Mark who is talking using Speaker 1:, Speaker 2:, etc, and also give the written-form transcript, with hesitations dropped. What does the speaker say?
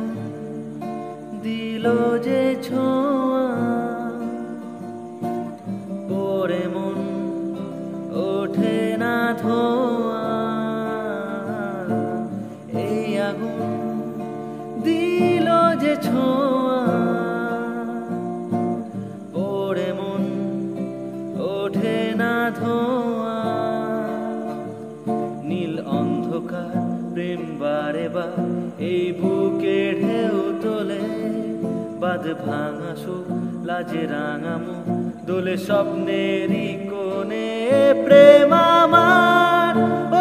Speaker 1: আগুন দিল যে ছোঁয়া, পরে মন ওঠে না ধোঁয়া। এই আগুন দিল যে ছোঁয়া, পরে মন ওঠে না ধোঁয়া। নীল অন্ধকার প্রেম বারে বার এই বুকে ঢেউ তোলে, বাঁধ ভাঙা সুখ লাজে রাঙা মুখ দোলে স্বপ্নেরই কোণে। প্রেম আমার ও